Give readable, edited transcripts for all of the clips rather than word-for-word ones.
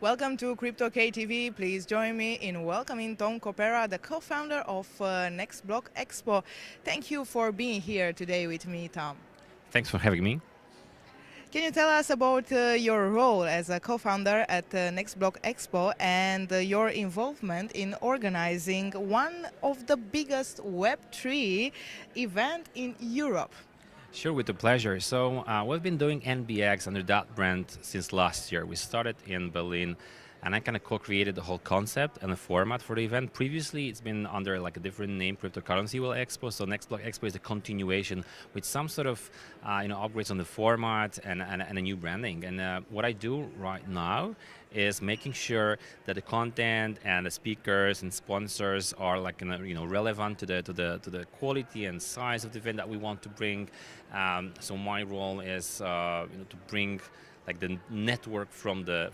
Welcome to CryptoKTV. Please join me in welcoming Tom Kopera, the co-founder of Next Block Expo. Thank you for being here today with me, Tom. Thanks for having me. Can you tell us about your role as a co-founder at Next Block Expo and your involvement in organizing one of the biggest Web3 event in Europe? Sure, with the pleasure. So we've been doing NBX under that brand since last year. We started in Berlin, and I kind of co-created the whole concept and the format for the event. Previously, it's been under like a different name, Cryptocurrency World Expo. So Next Block Expo is a continuation with some sort of upgrades on the format and a new branding. And what I do right now is making sure that the content and the speakers and sponsors are like relevant to the quality and size of the event that we want to bring. So my role is to bring like the network from the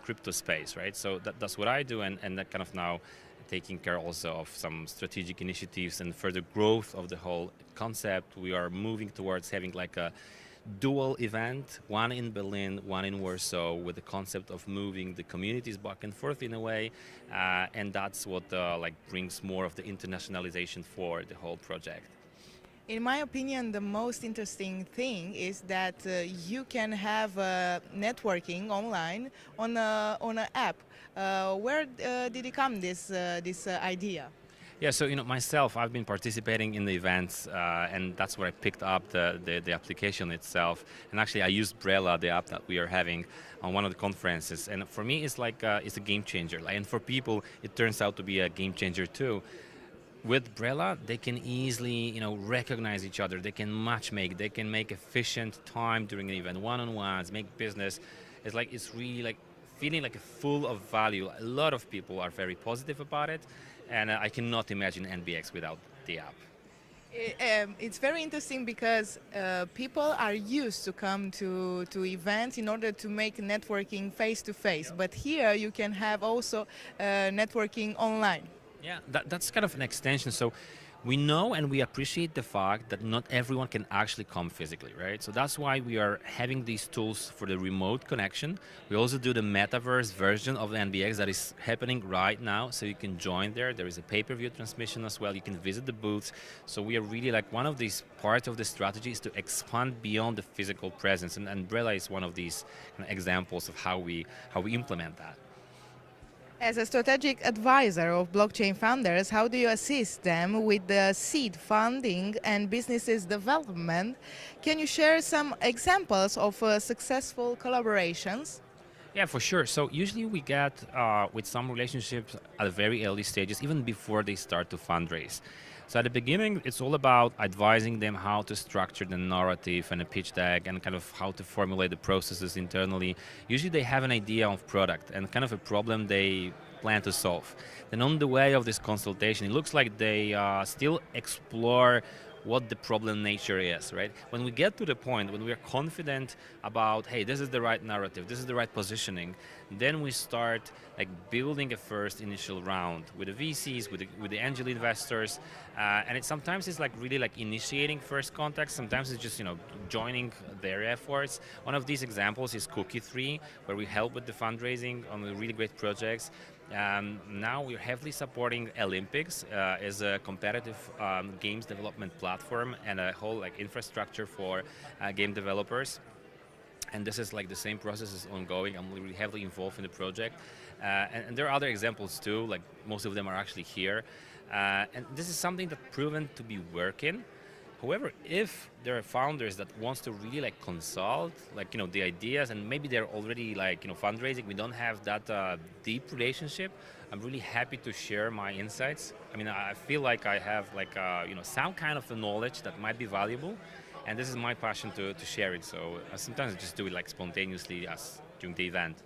crypto space, right? So that's what I do, and that kind of now taking care also of some strategic initiatives and further growth of the whole concept. We are moving towards having like a dual event, one in Berlin, one in Warsaw, with the concept of moving the communities back and forth in a way, and that's what brings more of the internationalization for the whole project. In my opinion, the most interesting thing is that you can have networking online on an app. Where did it come this idea? Yeah, so myself, I've been participating in the events, and that's where I picked up the application itself. And actually, I used Brella, the app that we are having, on one of the conferences. And for me, it's like it's a game changer. And for people, it turns out to be a game changer too. With Brella, they can easily, recognize each other. They can matchmake. They can make efficient time during the event, one-on-ones, make business. It's really like feeling like full of value. A lot of people are very positive about it, and I cannot imagine NBX without the app. It's very interesting because people are used to come to events in order to make networking face-to-face. But here you can have also networking online. Yeah, that's kind of an extension. So we know and we appreciate the fact that not everyone can actually come physically, right? So that's why we are having these tools for the remote connection. We also do the metaverse version of the NBX that is happening right now. So you can join there. There is a pay-per-view transmission as well. You can visit the booths. So we are really like one of these parts of the strategy is to expand beyond the physical presence. And Umbrella is one of these examples of how we implement that. As a strategic advisor of blockchain founders, how do you assist them with the seed funding and businesses development? Can you share some examples of successful collaborations? Yeah, for sure. So usually we get with some relationships at the very early stages, even before they start to fundraise. So at the beginning, it's all about advising them how to structure the narrative and a pitch deck and kind of how to formulate the processes internally. Usually they have an idea of product and kind of a problem they plan to solve. Then on the way of this consultation, it looks like they still explore what the problem nature is, right? When we get to the point when we are confident about, hey, this is the right narrative, this is the right positioning, then we start like building a first initial round with the VCs, with the angel investors, and sometimes it's like really like initiating first contact. Sometimes it's just joining their efforts. One of these examples is Cookie3, where we help with the fundraising on the really great projects. Now we're heavily supporting Olympics as a competitive games development platform and a whole infrastructure for game developers. And this is like the same process is ongoing. I'm really heavily involved in the project. And there are other examples too, like most of them are actually here. And this is something that's proven to be working. However, if there are founders that wants to really consult, the ideas, and maybe they're already fundraising, we don't have that deep relationship, I'm really happy to share my insights. I mean, I feel like I have some kind of knowledge that might be valuable, and this is my passion to share it. So sometimes I just do it spontaneously during the event.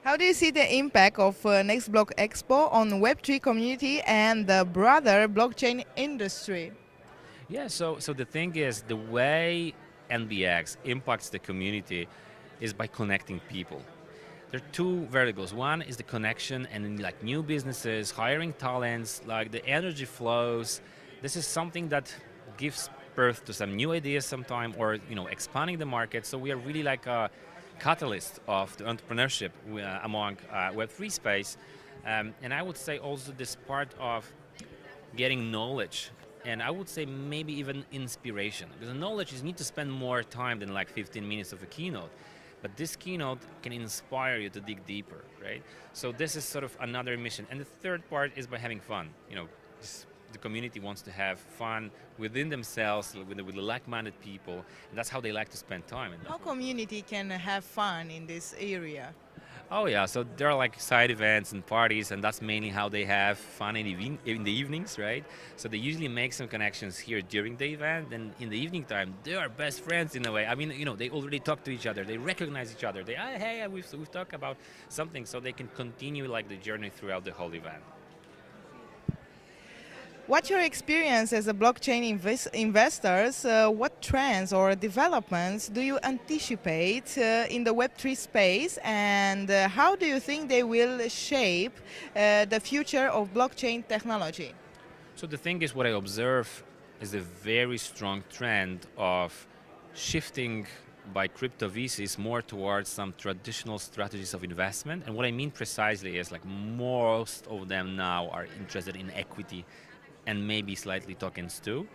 How do you see the impact of Next Block Expo on Web3 community and the broader blockchain industry? Yeah, so the thing is, the way NBX impacts the community is by connecting people. There are two verticals. One is the connection and new businesses, hiring talents, the energy flows. This is something that gives birth to some new ideas sometime, or expanding the market. So we are really catalyst of the entrepreneurship among Web3 space. And I would say also this part of getting knowledge, and I would say maybe even inspiration. Because knowledge is you need to spend more time than like 15 minutes of a keynote. But this keynote can inspire you to dig deeper, right? So this is sort of another mission. And the third part is by having fun. The community wants to have fun within themselves, with like-minded people, and that's how they like to spend time. How community can have fun in this area? Oh yeah, so there are like side events and parties, and that's mainly how they have fun in the evenings, right? So they usually make some connections here during the event, and in the evening time, they are best friends in a way. I mean, they already talk to each other, they recognize each other. Hey, we've talked about something, so they can continue like the journey throughout the whole event. What's your experience as a blockchain investors? What trends or developments do you anticipate in the Web3 space, and how do you think they will shape the future of blockchain technology? So the thing is, what I observe is a very strong trend of shifting by crypto VCs more towards some traditional strategies of investment. And what I mean precisely is like most of them now are interested in equity and maybe slightly tokens too.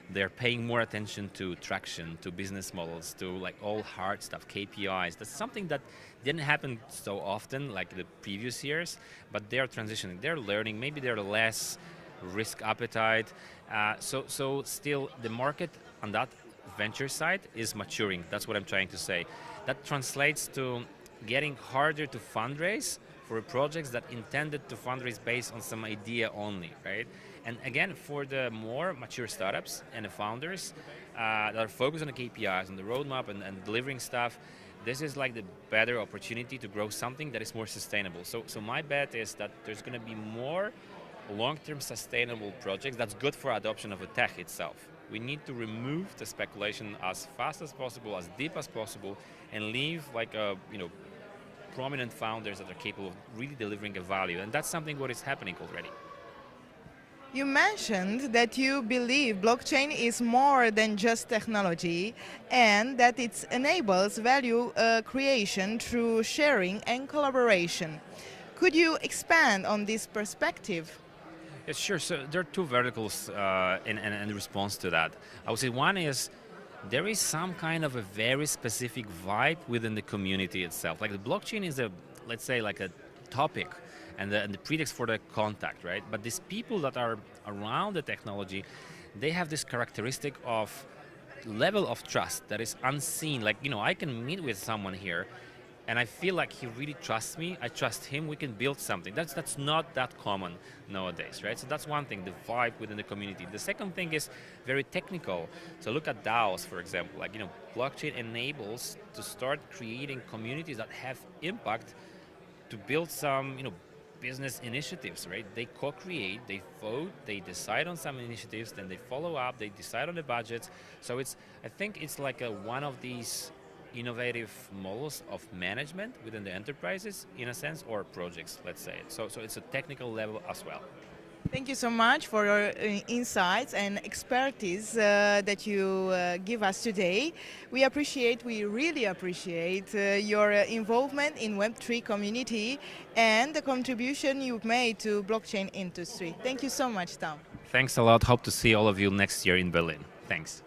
They're paying more attention to traction, to business models, to like all hard stuff, KPIs. That's something that didn't happen so often like the previous years, but they're transitioning, they're learning, maybe they're less risk appetite. So still the market on that venture side is maturing. That's what I'm trying to say. That translates to getting harder to fundraise for projects that intended to fundraise based on some idea only, right? And again, for the more mature startups and the founders that are focused on the KPIs, on the roadmap and delivering stuff, this is like the better opportunity to grow something that is more sustainable. So my bet is that there's going to be more long-term sustainable projects that's good for adoption of the tech itself. We need to remove the speculation as fast as possible, as deep as possible, and leave like prominent founders that are capable of really delivering a value. And that's something what is happening already. You mentioned that you believe blockchain is more than just technology and that it enables value creation through sharing and collaboration. Could you expand on this perspective? Yes, sure. So there are two verticals in response to that. I would say one is there is some kind of a very specific vibe within the community itself. Like the blockchain is let's say like a topic and the pretext for the contact, right? But these people that are around the technology, they have this characteristic of level of trust that is unseen. Like, I can meet with someone here and I feel like he really trusts me, I trust him, we can build something. That's not that common nowadays, right? So that's one thing, the vibe within the community. The second thing is very technical. So look at DAOs, for example. Like, blockchain enables to start creating communities that have impact to build some, business initiatives, right? They co-create, they vote, they decide on some initiatives, then they follow up, they decide on the budgets. So I think it's like one of these innovative models of management within the enterprises, in a sense, or projects, let's say. So it's a technical level as well. Thank you so much for your insights and expertise that you give us today. We really appreciate your involvement in Web3 community and the contribution you've made to blockchain industry. Thank you so much, Tom. Thanks a lot. Hope to see all of you next year in Berlin. Thanks.